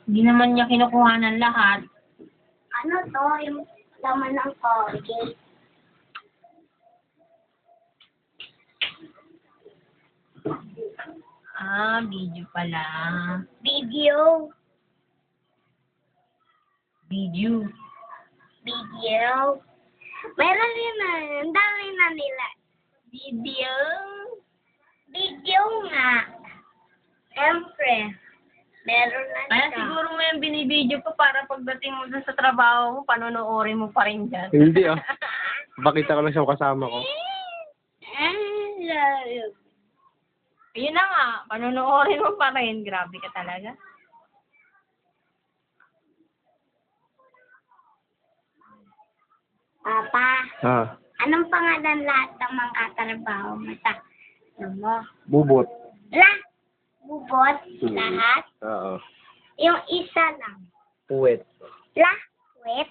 Hindi naman niya kinukuha ng lahat. Ano to? Yung laman ng Colgate. Ah, video pala. Video. Video. Video. Meron din na. Ang dami na nila. Video. Video nga. Siyempre. Meron na Kaya siya. siguro mo yung binibideo ko para pagdating mo dun sa trabaho mo, panonoodin mo pa rin dyan. Hindi ah. Bakita ko lang siya kasama ko. Yun na nga, panonoodin mo pa rin. Grabe ka talaga. Papa, Ah, anong pangalan lahat ng mga katrabaho mo sa mo? bubot. La, bubot, lahat. Oo. Yung isa lang. Puwet. La, wet.